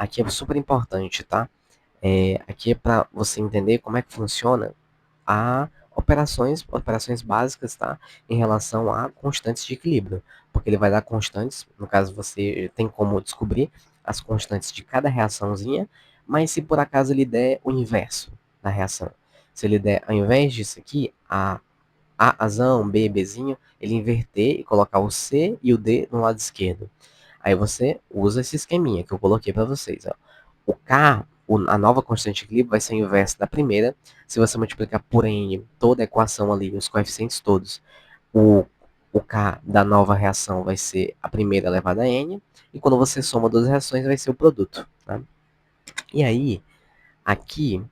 aqui é super importante, tá? Aqui é para você entender como é que funciona a operações básicas, tá? Em relação a constantes de equilíbrio. Porque ele vai dar constantes, no caso você tem como descobrir as constantes de cada reaçãozinha, mas se por acaso ele der o inverso da reação, se ele der, ao invés disso aqui, Azão, B, Bzinho, ele inverter e colocar o C e o D no lado esquerdo. Aí você usa esse esqueminha que eu coloquei para vocês, ó. O K, a nova constante de equilíbrio vai ser o inverso da primeira. Se você multiplicar por N toda a equação ali, os coeficientes todos, o, o K da nova reação vai ser a primeira elevada a N. E quando você soma duas reações, vai ser o produto. Tá? E aí, aqui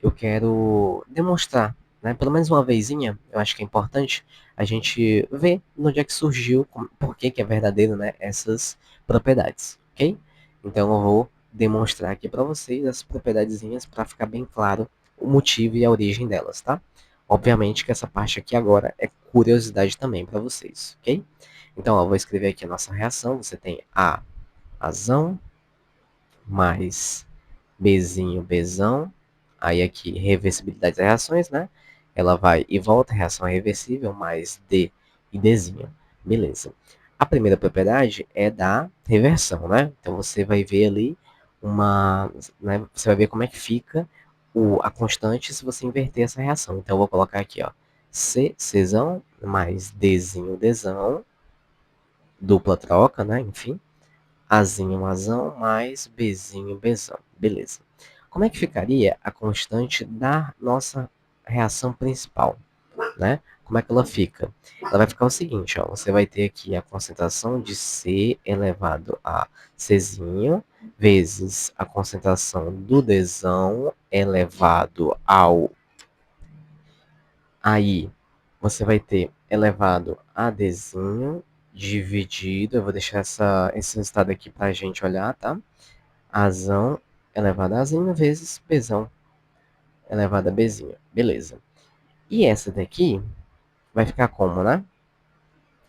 eu quero demonstrar, né, pelo menos uma vezinha, eu acho que é importante a gente ver de onde é que surgiu, por que que é verdadeiro, né, essas propriedades, ok? Então eu vou demonstrar aqui para vocês as propriedadezinhas para ficar bem claro o motivo e a origem delas, tá? Obviamente que essa parte aqui agora é curiosidade também para vocês, ok? Então, ó, eu vou escrever aqui a nossa reação. Você tem A, azão, mais Bzinho, Bzão. Aí aqui, reversibilidade das reações, né? Ela vai e volta, reação é reversível, mais D e Dzinho. Beleza. A primeira propriedade é da reversão, né? Então você vai ver ali uma. Né? Você vai ver como é que fica a constante se você inverter essa reação. Então eu vou colocar aqui, ó. C, Czão, mais Dzinho, Dzão. Dupla troca, né? Enfim. Azinho, Azão, mais Bzinho, Bzão. Beleza. Como é que ficaria a constante da nossa reação principal, né? Como é que ela fica? Ela vai ficar o seguinte, ó, você vai ter aqui a concentração de C elevado a Czinho, vezes a concentração do Dzão elevado ao... Aí, você vai ter elevado a Dzinho dividido, eu vou deixar esse resultado aqui para a gente olhar, tá? Azão elevado a Azinho vezes Bzão elevado a Bzinho. Beleza. E essa daqui vai ficar como, né?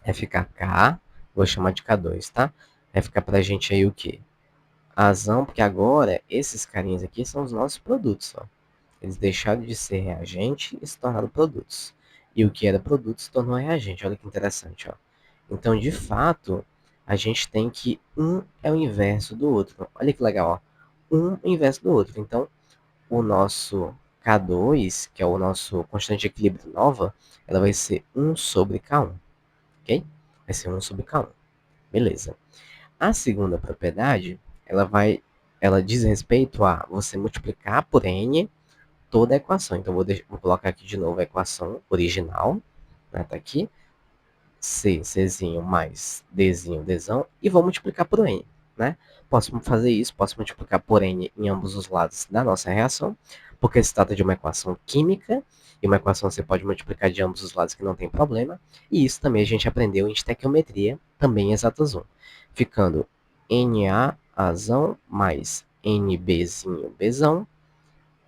Vai ficar K, vou chamar de K2, tá? Vai ficar pra gente aí o quê? Azão, porque agora esses carinhas aqui são os nossos produtos, ó. Eles deixaram de ser reagente e se tornaram produtos. E o que era produto se tornou reagente. Olha que interessante, ó. Então, de fato, a gente tem que um é o inverso do outro. Olha que legal, ó. Um é o inverso do outro. Então, o nosso K2, que é o nosso constante de equilíbrio nova, ela vai ser 1 sobre K1, ok? Vai ser 1 sobre K1, beleza. A segunda propriedade, ela diz respeito a você multiplicar por N toda a equação. Então, vou colocar aqui de novo a equação original, né, tá aqui, C, Czinho mais Dzinho, Dzão, e vou multiplicar por N, né? Posso fazer isso, posso multiplicar por N em ambos os lados da nossa reação, porque se trata de uma equação química, e uma equação você pode multiplicar de ambos os lados que não tem problema, e isso também a gente aprendeu em estequiometria, também em exatas 1, ficando Na, Azão, mais NBzinho, Bzão,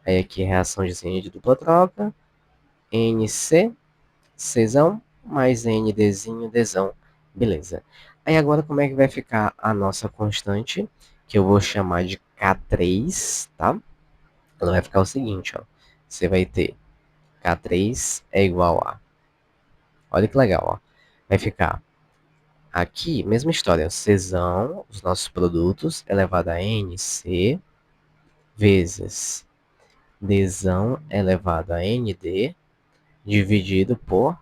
aí aqui reação de dupla troca, NC, Czão mais NDzinho, Dzão. Beleza. Aí agora como é que vai ficar a nossa constante, que eu vou chamar de K3, tá? Ela vai ficar o seguinte, ó. Você vai ter K3 é igual a... Olha que legal, ó. Vai ficar aqui, mesma história. Czão, os nossos produtos, elevado a NC, vezes Dzão elevado a ND, dividido por...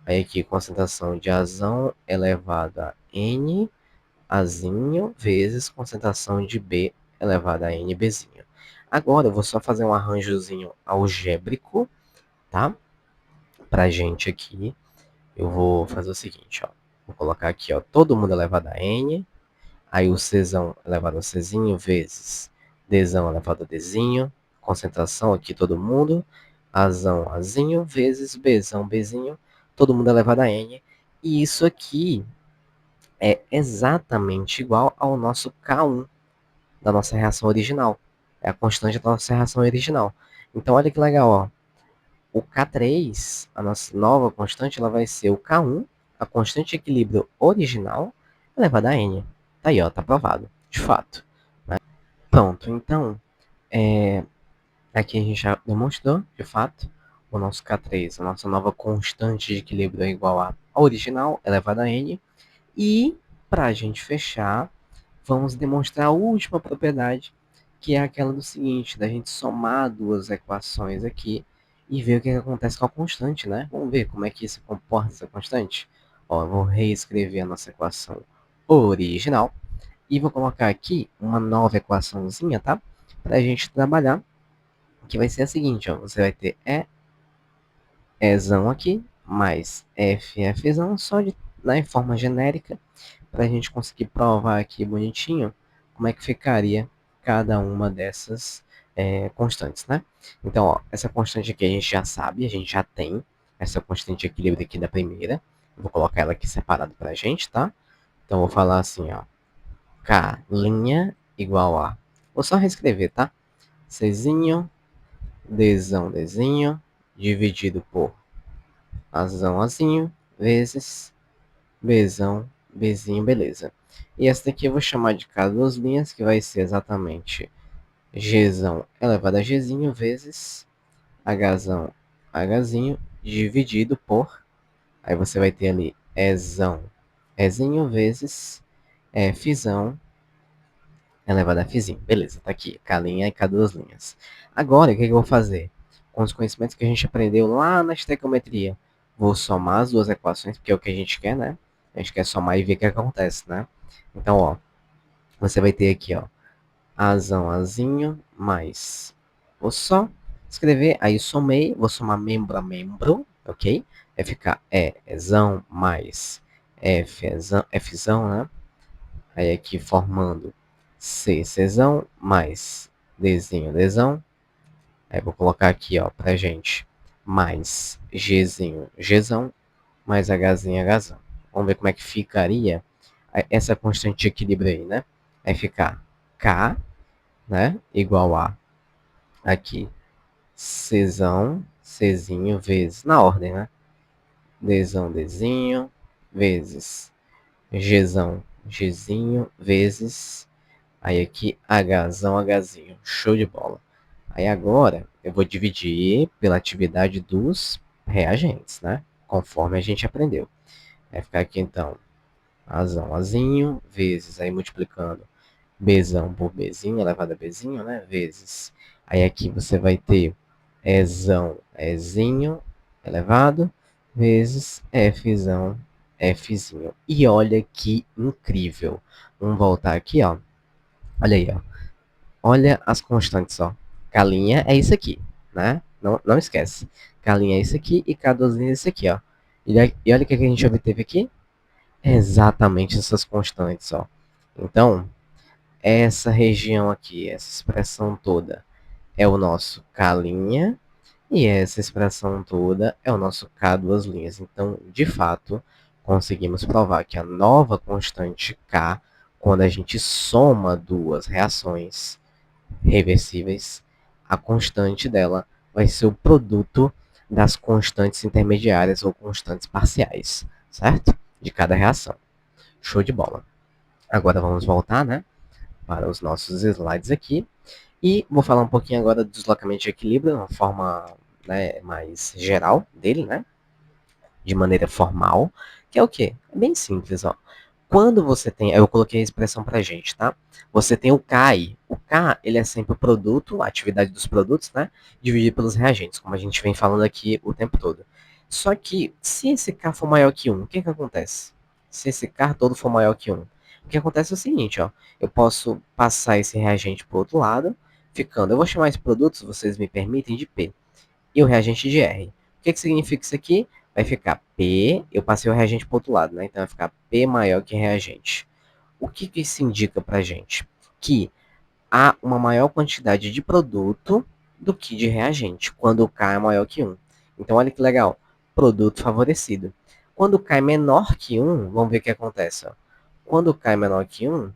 Aí aqui, concentração de azão elevado a N Azinho vezes concentração de B elevado a NBzinho. Agora eu vou só fazer um arranjozinho algébrico, tá? Pra gente aqui. Eu vou fazer o seguinte, ó. Vou colocar aqui, ó, todo mundo elevado a N. Aí o Czão elevado a Czinho vezes Dzão elevado a Dzinho. Concentração aqui todo mundo. Azão, Azinho vezes Bzão, Bzinho. Todo mundo elevado a N. E isso aqui é exatamente igual ao nosso K1 da nossa reação original. É a constante da nossa reação original. Então, olha que legal, ó. O K3, a nossa nova constante, ela vai ser o K1, a constante de equilíbrio original, elevada a N. Tá aí, ó, tá provado, de fato. Né? Pronto, então, aqui a gente já demonstrou, de fato, o nosso K3, a nossa nova constante de equilíbrio é igual a original elevado a n. E, para a gente fechar, vamos demonstrar a última propriedade, que é aquela do seguinte, da gente somar duas equações aqui e ver o que acontece com a constante, né? Vamos ver como é que se comporta essa constante. Ó, eu vou reescrever a nossa equação original e vou colocar aqui uma nova equaçãozinha, tá? Para a gente trabalhar, que vai ser a seguinte, ó, você vai ter Ezão aqui, mais FFzão, só em forma genérica, para a gente conseguir provar aqui bonitinho como é que ficaria cada uma dessas constantes, né? Então, ó, essa constante aqui a gente já sabe, a gente já tem essa constante de equilíbrio aqui da primeira. Eu vou colocar ela aqui separada para a gente, tá? Então, eu vou falar assim, ó, K' igual a... Vou só reescrever, tá? Czinho, Dzinho, dividido por Azão, Azinho, vezes Bzão, Bzinho, beleza. E essa daqui eu vou chamar de K duas linhas, que vai ser exatamente Gzão elevado a Gzinho vezes Hzão, Hzinho, dividido por... Aí você vai ter ali Ezão, Ezinho vezes Fzão elevado a Fzinho. Beleza, tá aqui, K' e K duas linhas. Agora, o que eu vou fazer? Com os conhecimentos que a gente aprendeu lá na estequiometria, vou somar as duas equações, porque é o que a gente quer, né? A gente quer somar e ver o que acontece, né? Então, ó, você vai ter aqui, ó, Azão, Azinho, mais... Vou só escrever, aí somei, vou somar membro a membro, ok? Vai ficar Ezão mais Fzão, né? Aí aqui formando Czão mais Dzão. Aí vou colocar aqui, ó, pra gente, mais Gzão, mais Hzão. Vamos ver como é que ficaria essa constante de equilíbrio aí, né? Vai ficar K, né, igual a, aqui, Czinho, vezes, na ordem, né? Dzinho, vezes Gzinho, vezes, aí aqui, Hzinho. Show de bola. Aí agora, eu vou dividir pela atividade dos reagentes, né? Conforme a gente aprendeu. Vai ficar aqui, então, Azinho, vezes, aí multiplicando Bzão por Bzinho, elevado a Bzinho, né? Vezes. Aí aqui você vai ter Ezão, Ezinho, elevado, vezes Fzão, Fzinho. E olha que incrível. Vamos voltar aqui, ó. Olha aí, ó. Olha as constantes, ó. K' é isso aqui, né? Não esquece. K' é isso aqui e K2 é isso aqui, ó. E olha o que a gente obteve aqui. Exatamente essas constantes, ó. Então, essa região aqui, essa expressão toda, é o nosso K' e essa expressão toda é o nosso K duas linhas. Então, de fato, conseguimos provar que a nova constante K, quando a gente soma duas reações reversíveis, a constante dela vai ser o produto das constantes intermediárias ou constantes parciais, certo? De cada reação. Show de bola. Agora vamos voltar, né, para os nossos slides aqui. E vou falar um pouquinho agora do deslocamento de equilíbrio, uma forma, né, mais geral dele, né, de maneira formal, que é o quê? É bem simples, ó. Quando você tem, eu coloquei a expressão pra gente, tá? Você tem o K aí. O K, ele é sempre o produto, a atividade dos produtos, né, dividido pelos reagentes, como a gente vem falando aqui o tempo todo. Só que, se esse K for maior que 1, o que acontece? Se esse K todo for maior que 1, o que acontece é o seguinte, ó. Eu posso passar esse reagente pro outro lado, ficando, eu vou chamar esse produto, se vocês me permitem, de P, e o reagente de R. O que significa isso aqui? Vai ficar P, eu passei o reagente para o outro lado, né? Então vai ficar P maior que reagente. O que isso indica para a gente? Que há uma maior quantidade de produto do que de reagente, quando o K é maior que 1. Então olha que legal, produto favorecido. Quando o K é menor que 1, vamos ver o que acontece. Ó. Quando o K é menor que 1,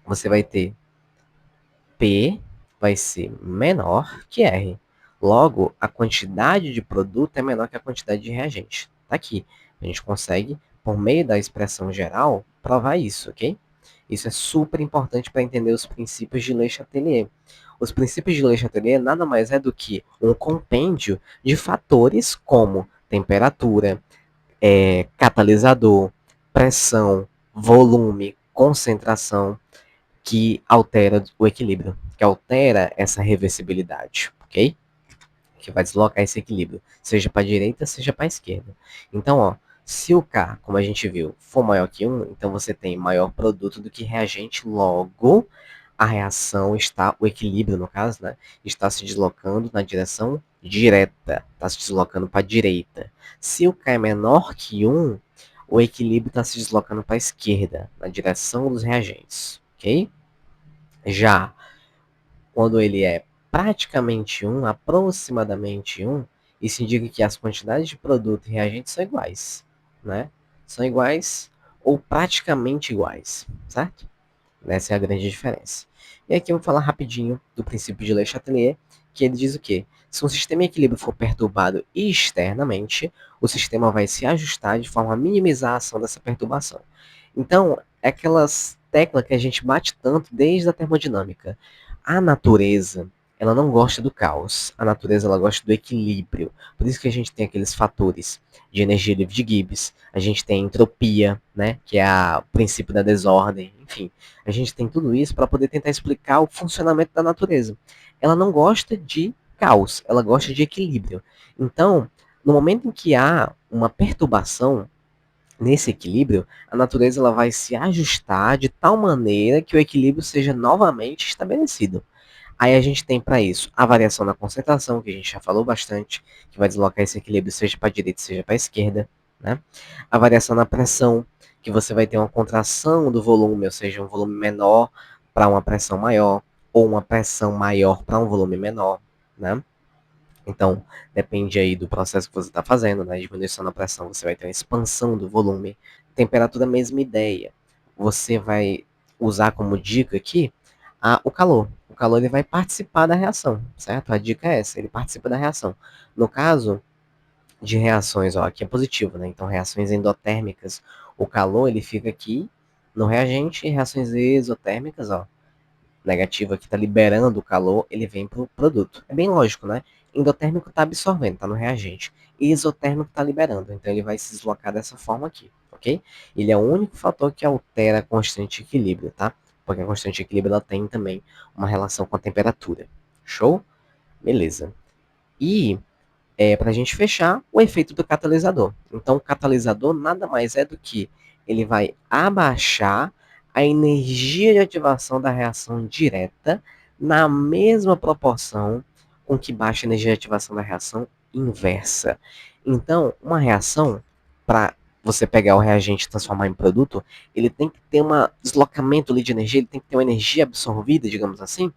você vai ter P vai ser menor que R. Logo, a quantidade de produto é menor que a quantidade de reagente. Tá aqui. A gente consegue, por meio da expressão geral, provar isso, ok? Isso é super importante para entender os princípios de Le Chatelier. Os princípios de Le Chatelier nada mais é do que um compêndio de fatores como temperatura, catalisador, pressão, volume, concentração, que altera o equilíbrio, que altera essa reversibilidade, ok? Que vai deslocar esse equilíbrio, seja para a direita, seja para a esquerda. Então, ó, se o K, como a gente viu, for maior que 1, então você tem maior produto do que reagente, logo a reação está, o equilíbrio no caso, né, está se deslocando na direção direta, está se deslocando para a direita. Se o K é menor que 1, o equilíbrio está se deslocando para a esquerda, na direção dos reagentes, ok? Já quando ele é praticamente 1, aproximadamente 1, isso indica que as quantidades de produto e reagentes são iguais, né? São iguais ou praticamente iguais, certo? Essa é a grande diferença. E aqui eu vou falar rapidinho do princípio de Le Chatelier, que ele diz o quê? Se um sistema em equilíbrio for perturbado externamente, o sistema vai se ajustar de forma a minimizar a ação dessa perturbação. Então, é aquelas teclas que a gente bate tanto desde a termodinâmica. A natureza, ela não gosta do caos. A natureza, ela gosta do equilíbrio. Por isso que a gente tem aqueles fatores de energia livre de Gibbs. A gente tem a entropia, né, que é o princípio da desordem. Enfim, a gente tem tudo isso para poder tentar explicar o funcionamento da natureza. Ela não gosta de caos, ela gosta de equilíbrio. Então, no momento em que há uma perturbação nesse equilíbrio, a natureza ela vai se ajustar de tal maneira que o equilíbrio seja novamente estabelecido. Aí a gente tem para isso a variação da concentração, que a gente já falou bastante, que vai deslocar esse equilíbrio seja para a direita, seja para a esquerda, né? A variação na pressão, que você vai ter uma contração do volume, ou seja, um volume menor para uma pressão maior, ou uma pressão maior para um volume menor, né? Então, depende aí do processo que você está fazendo, né? Diminuição da pressão, você vai ter uma expansão do volume. Temperatura, mesma ideia. Você vai usar como dica aqui o calor. O calor ele vai participar da reação, certo? A dica é essa, ele participa da reação. No caso de reações, ó, aqui é positivo, né? Então, reações endotérmicas, o calor ele fica aqui no reagente, e reações exotérmicas, ó, negativa que está liberando o calor, ele vem para o produto. É bem lógico, né? Endotérmico está absorvendo, está no reagente. E exotérmico está liberando, então ele vai se deslocar dessa forma aqui, ok? Ele é o único fator que altera a constante de equilíbrio, tá? Porque a constante de equilíbrio ela tem também uma relação com a temperatura. Show? Beleza. E para a gente fechar, o efeito do catalisador. Então, o catalisador nada mais é do que ele vai abaixar a energia de ativação da reação direta na mesma proporção com que baixa a energia de ativação da reação inversa. Então, uma reação, para você pegar o reagente e transformar em produto, ele tem que ter um deslocamento ali de energia, ele tem que ter uma energia absorvida, digamos assim,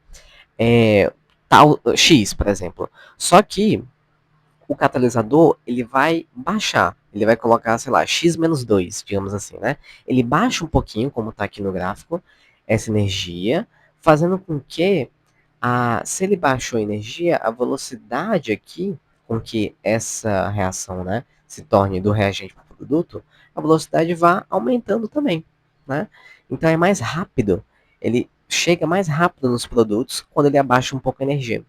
tal X, por exemplo. Só que o catalisador ele vai baixar, ele vai colocar, sei lá, x menos 2, digamos assim, né? Ele baixa um pouquinho, como está aqui no gráfico, essa energia, fazendo com que, se ele baixou a energia, a velocidade aqui com que essa reação, né, se torne do reagente para o produto, a velocidade vá aumentando também, né? Então é mais rápido, ele chega mais rápido nos produtos quando ele abaixa um pouco a energia.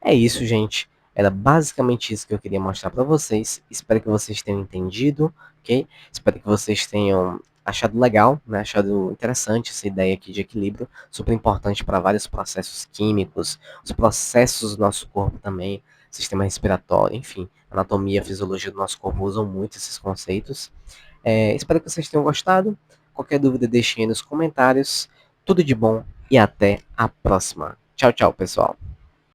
É isso, gente. Era basicamente isso que eu queria mostrar para vocês. Espero que vocês tenham entendido, ok? Espero que vocês tenham achado legal, né? Achado interessante essa ideia aqui de equilíbrio, super importante para vários processos químicos, os processos do nosso corpo também, sistema respiratório, enfim, anatomia, fisiologia do nosso corpo usam muito esses conceitos. Espero que vocês tenham gostado. Qualquer dúvida, deixem aí nos comentários. Tudo de bom e até a próxima. Tchau, tchau, pessoal.